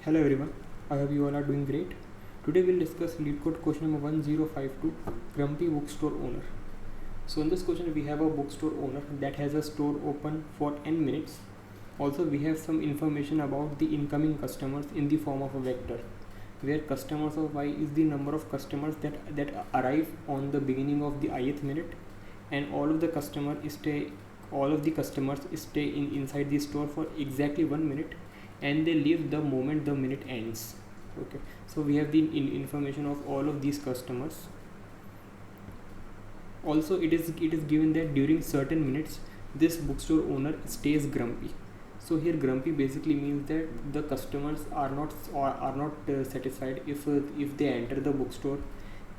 Hello everyone, I hope you all are doing great. Today we'll discuss lead code question number 1052, Grumpy Bookstore Owner. So in this question we have a bookstore owner that has a store open for n minutes. Also we have some information about the incoming customers in the form of a vector, where customers of y is the number of customers that arrive on the beginning of the ith minute, and all of the customers stay inside the store for exactly 1 minute, and they leave the moment the minute ends. Okay, so we have the information of all of these customers. Also it is given that during certain minutes this bookstore owner stays grumpy. So here grumpy basically means that the customers are not satisfied if they enter the bookstore,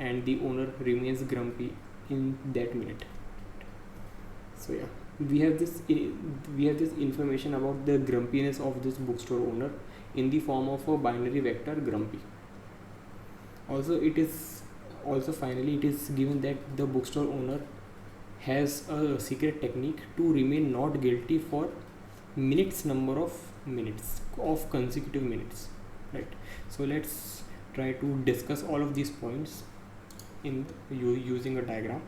and the owner remains grumpy in that minute. So yeah, we have this information about the grumpiness of this bookstore owner in the form of a binary vector grumpy. Finally it is given that the bookstore owner has a secret technique to remain not guilty for number of minutes of consecutive minutes, right? So let's try to discuss all of these points in using a diagram.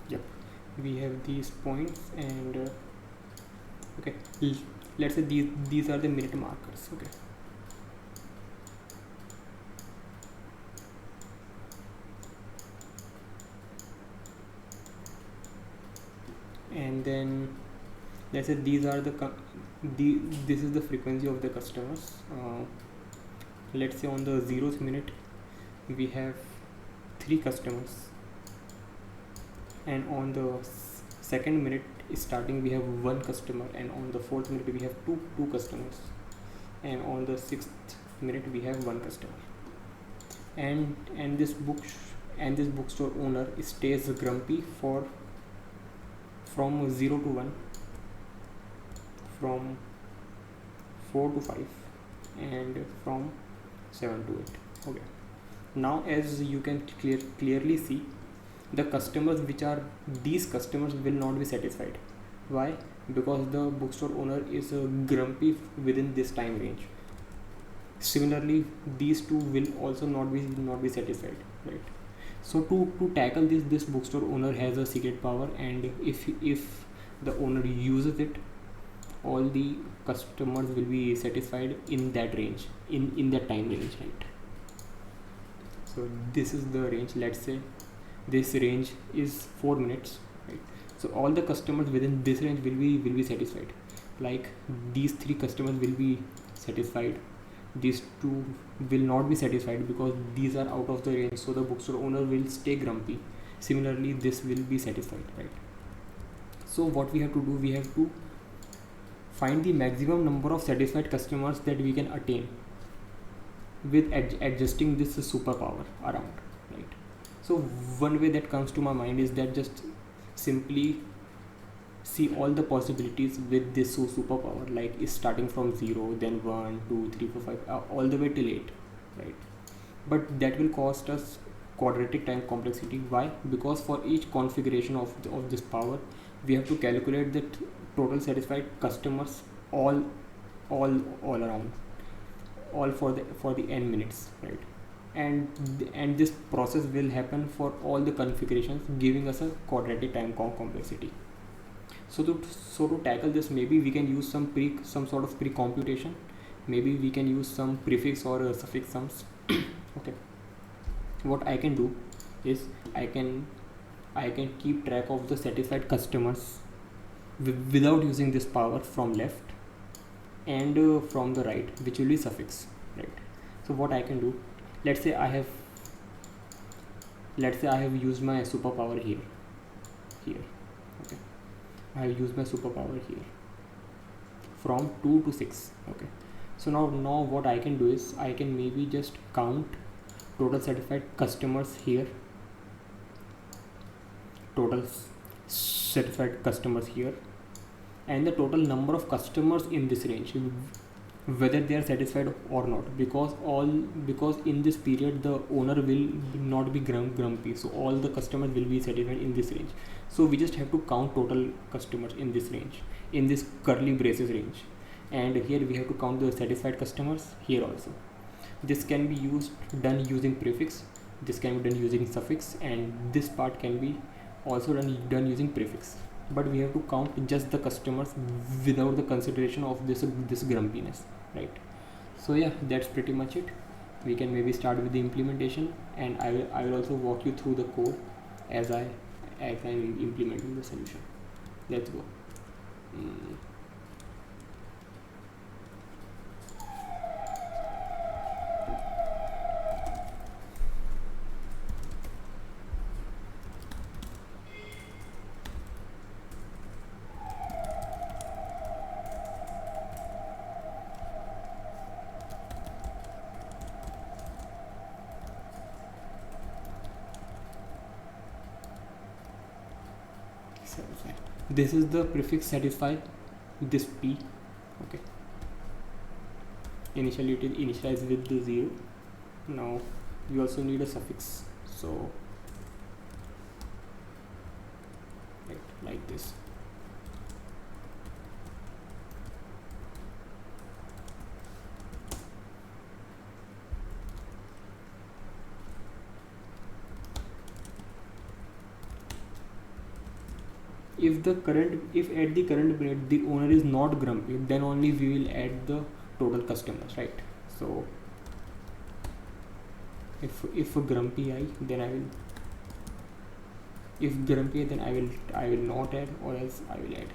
Yep, we have these points, and okay, let's say these are the minute markers. Okay, and then let's say these are this is the frequency of the customers. Let's say on the 0th minute we have 3 customers, and on the 2nd minute starting we have 1 customer, and on the 4th minute we have two customers, and on the 6th minute we have 1 customer, and this bookstore owner stays grumpy from 0 to 1, from 4 to 5, and from 7 to 8. Okay, now as you can clearly see, the customers these customers will not be satisfied. Why? Because the bookstore owner is grumpy within this time range. Similarly, these two will also not be satisfied, right? So to tackle this bookstore owner has a secret power, and if the owner uses it, all the customers will be satisfied in that range, in that time range, right? So this is the range. Let's say this range is 4 minutes, right? So all the customers within this range will be satisfied. Like these 3 customers will be satisfied, these 2 will not be satisfied because these are out of the range, so the bookstore owner will stay grumpy. Similarly, this will be satisfied, right? So what we have to do, we have to find the maximum number of satisfied customers that we can attain with adjusting this superpower around, right? So one way that comes to my mind is that just simply see all the possibilities with this superpower, like is starting from 0, then 1, 2, 3, 4, 5, all the way till 8, right? But that will cost us quadratic time complexity. Why? Because for each configuration of this power, we have to calculate the total satisfied customers all around, all for the n minutes, right? And this process will happen for all the configurations, giving us a quadratic time complexity. So to tackle this, maybe we can use some sort of pre-computation. Maybe we can use some prefix or suffix sums. Okay, what I can do is I can keep track of the satisfied customers without using this power from left and from the right, which will be suffix, right? So what I can do, let's say I have used my superpower here. Okay, I have used my superpower here from 2 to 6. Okay, so now what I can do is I can maybe just count total satisfied customers here, total satisfied customers here, and the total number of customers in this range, whether they are satisfied or not, because in this period the owner will not be grumpy, so all the customers will be satisfied in this range. So we just have to count total customers in this range, in this curly braces range, and here we have to count the satisfied customers here also. This can be done using prefix, this can be done using suffix, and this part can be also done using prefix, but we have to count just the customers without the consideration of this grumpiness, right? So yeah, that's pretty much it. We can maybe start with the implementation, and I will also walk you through the code as I'm implementing the solution. Let's go. This is the prefix satisfy, this p, okay. Initially it is initialized with the 0. Now we also need a suffix, so like this. If at the current minute the owner is not grumpy, then only we will add the total customers, right? So if grumpy I, then I will, if grumpy then I will not add, or else I will add.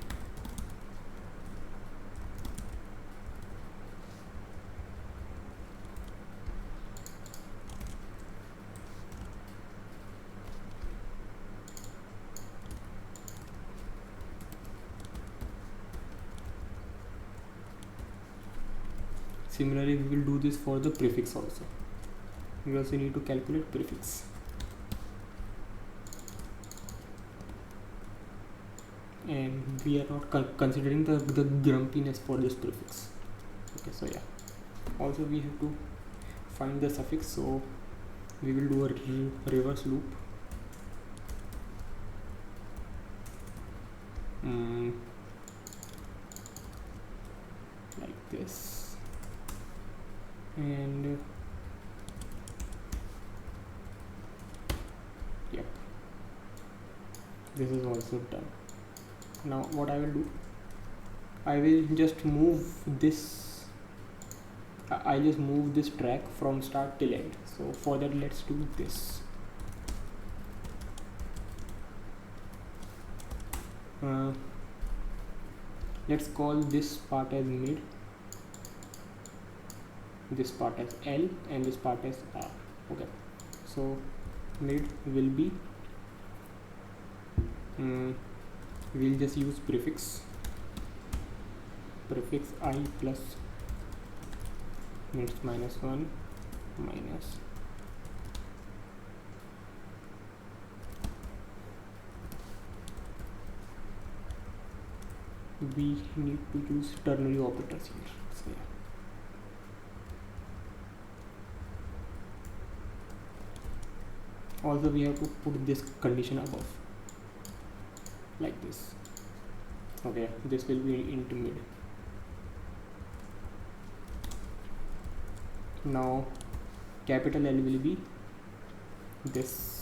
Similarly, we will do this for the prefix also. We also need to calculate prefix. And we are not considering the grumpiness for this prefix. Okay, so yeah. Also we have to find the suffix, so we will do a reverse loop. Like this. And yep, this is also done. Now what I will do, I will just move this, I just move this track from start till end. So for that, let's do this. Let's call this part as mid, this part as L, and this part as R. Okay, so mid will be, we'll just use prefix I plus minutes minus 1 minus we need to use ternary operators here. So yeah. Also we have to put this condition above like this. Okay, this will be into mid. Now capital L will be this.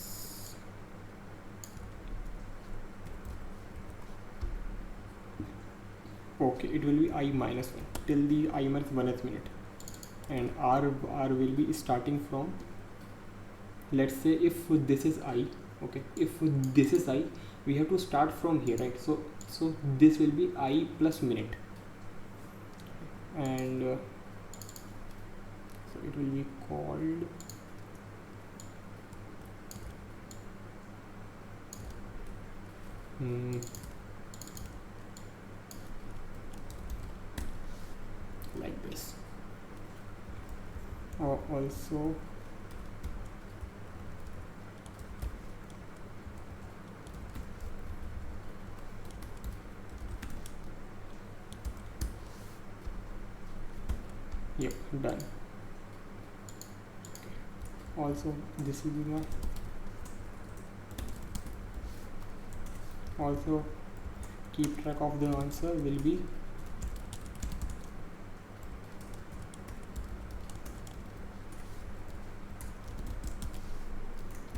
Okay, it will be I minus 1 till the I minus 1th minute, and R will be starting from, let's say if this is I, okay, if this is I, we have to start from here, right? So this will be I plus minute, and so it will be called like this. Also Yep, done. Also this will be my, also keep track of the answer will be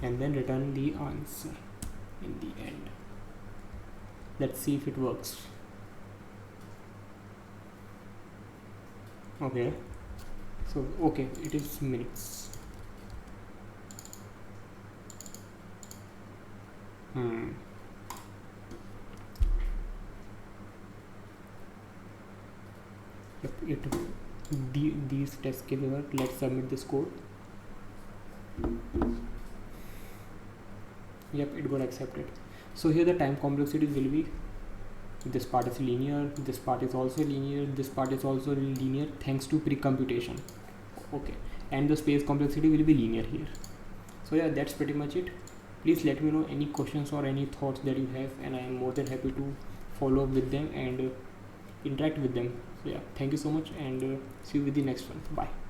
and then return the answer in the end. Let's see if it works. Okay, so okay, it is minutes. Yep, these test cases work. Let's submit this code. Yep, it got accepted. So here the time complexity will be, this part is linear, this part is also linear, this part is also linear thanks to pre-computation. Okay, and the space complexity will be linear here. So yeah, that's pretty much it. Please let me know any questions or any thoughts that you have, and I am more than happy to follow up with them and interact with them. So yeah, thank you so much, and see you with the next one. Bye.